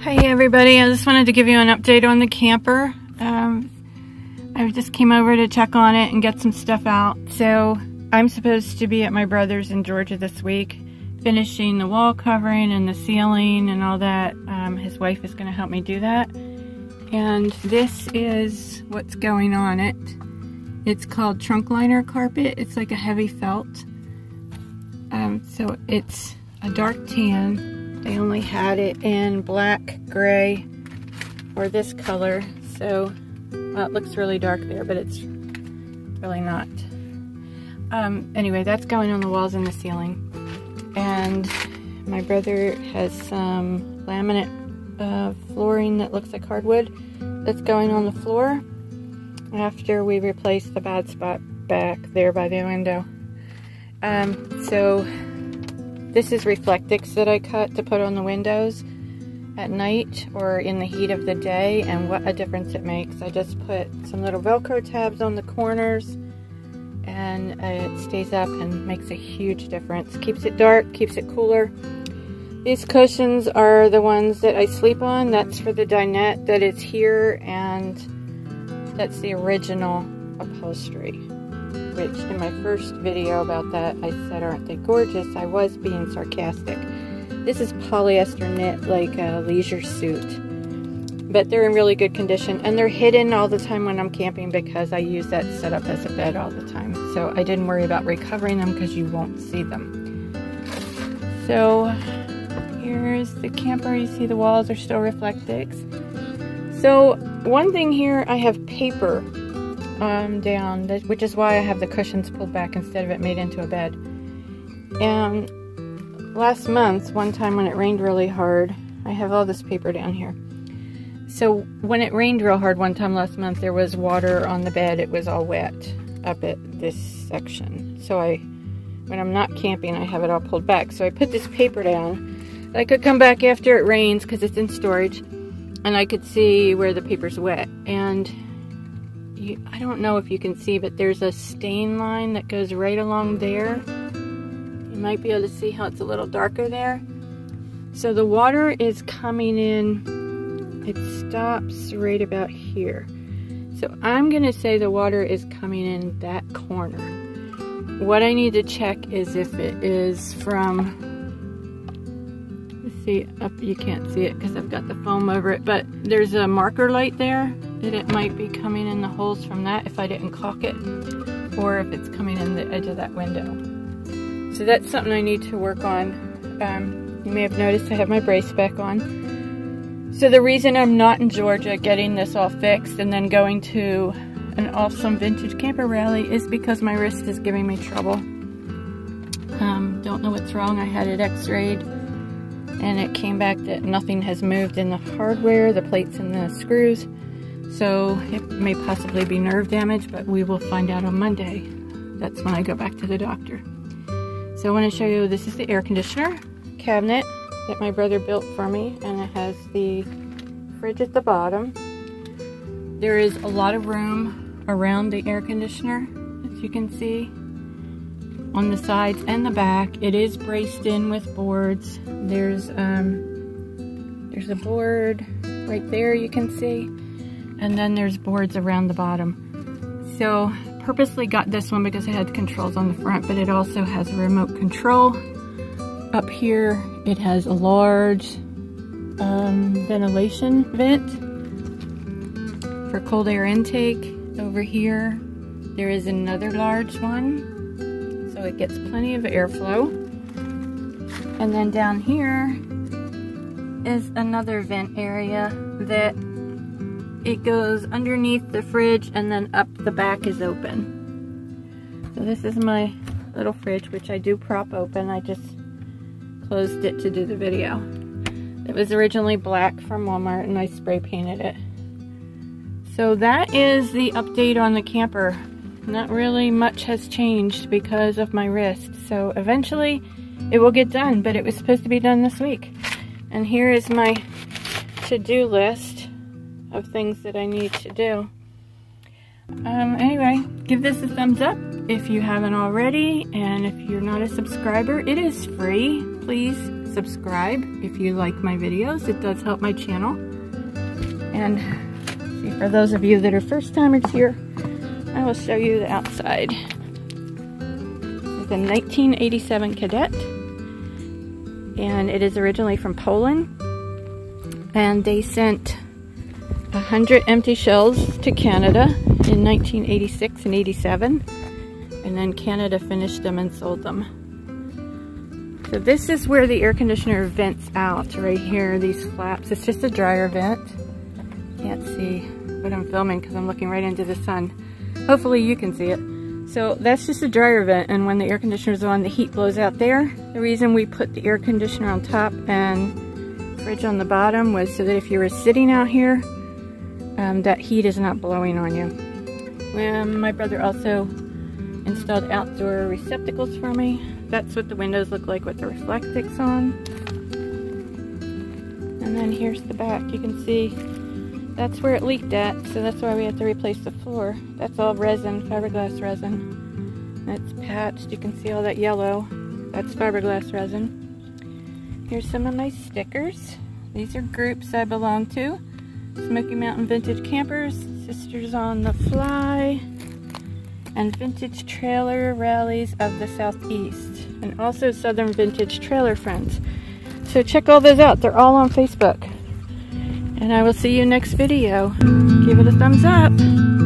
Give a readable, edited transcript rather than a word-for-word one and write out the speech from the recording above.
Hey everybody, I just wanted to give you an update on the camper. I just came over to check on it and get some stuff out. So I'm supposed to be at my brother's in Georgia this week, finishing the wall covering and the ceiling and all that. His wife is going to help me do that. And this is what's going on it. It's called trunk liner carpet. It's like a heavy felt. So it's a dark tan. They only had it in black, gray, or this color. So, well, it looks really dark there, but it's really not. Anyway, that's going on the walls and the ceiling. And my brother has some laminate flooring that looks like hardwood that's going on the floor after we replace the bad spot back there by the window. So this is Receptacles that I cut to put on the windows at night or in the heat of the day, and what a difference it makes. I just put some little Velcro tabs on the corners and it stays up and makes a huge difference. Keeps it dark, keeps it cooler. These cushions are the ones that I sleep on. That's for the dinette that is here, and that's the original upholstery, which in my first video about that I said, aren't they gorgeous? I was being sarcastic. This is polyester knit, like a leisure suit, but they're in really good condition, and they're hidden all the time when I'm camping because I use that set up as a bed all the time. So I didn't worry about recovering them because you won't see them. So here's the camper. You see the walls are still Receptacles. So one thing here, I have paper down, which is why I have the cushions pulled back instead of it made into a bed. And last month, one time when it rained really hard, I have all this paper down here. So when it rained real hard one time last month, there was water on the bed. It was all wet up at this section. So when I'm not camping, I have it all pulled back. So I put this paper down. I could come back after it rains because it's in storage, and I could see where the paper's wet. And I don't know if you can see, but there's a stain line that goes right along there. You might be able to see how it's a little darker there. So the water is coming in, it stops right about here. So I'm gonna say the water is coming in that corner. What I need to check is if it is from, let's see, up, you can't see it because I've got the foam over it, but there's a marker light there that it might be coming in the holes from that if I didn't caulk it, or if it's coming in the edge of that window. So that's something I need to work on. You may have noticed I have my brace back on. So the reason I'm not in Georgia getting this all fixed and then going to an awesome vintage camper rally is because my wrist is giving me trouble. Don't know what's wrong. I had it x-rayed and it came back that nothing has moved in the hardware, the plates and the screws. So it may possibly be nerve damage, but we will find out on Monday. That's when I go back to the doctor. So I want to show you, this is the air conditioner cabinet that my brother built for me, and it has the fridge at the bottom. There is a lot of room around the air conditioner, as you can see, on the sides and the back. It is braced in with boards. There's a board right there you can see, and then there's boards around the bottom. So purposely got this one because it had controls on the front, but it also has a remote control. Up here it has a large ventilation vent for cold air intake. Over here there is another large one, so it gets plenty of airflow. And then down here is another vent area that it goes underneath the fridge, and then up the back is open. So this is my little fridge, which I do prop open. I just closed it to do the video. It was originally black from Walmart and I spray painted it. So that is the update on the camper. Not really much has changed because of my wrist. So eventually it will get done, but it was supposed to be done this week. And here is my to-do list of things that I need to do. Anyway, give this a thumbs up if you haven't already, and if you're not a subscriber, it is free. Please subscribe if you like my videos. It does help my channel. And see, for those of you that are first timers here, I will show you the outside. It's a 1987 Cadet, and it is originally from Poland, and they sent 100 empty shells to Canada in 1986 and 87, and then Canada finished them and sold them. So this is where the air conditioner vents out, right here, these flaps. It's just a dryer vent. Can't see what I'm filming because I'm looking right into the sun. Hopefully you can see it. So that's just a dryer vent, and when the air conditioner is on, the heat blows out there. The reason we put the air conditioner on top and fridge on the bottom was so that if you were sitting out here, that heat is not blowing on you. My brother also installed outdoor receptacles for me. That's what the windows look like with the Receptacles on. And then here's the back. You can see that's where it leaked at, so that's why we have to replace the floor. That's all resin, fiberglass resin. It's patched. You can see all that yellow. That's fiberglass resin. Here's some of my stickers. These are groups I belong to. Smoky Mountain Vintage Campers, Sisters on the Fly, and Vintage Trailer Rallies of the Southeast, and also Southern Vintage Trailer Friends. So check all those out. They're all on Facebook. And I will see you next video. Give it a thumbs up.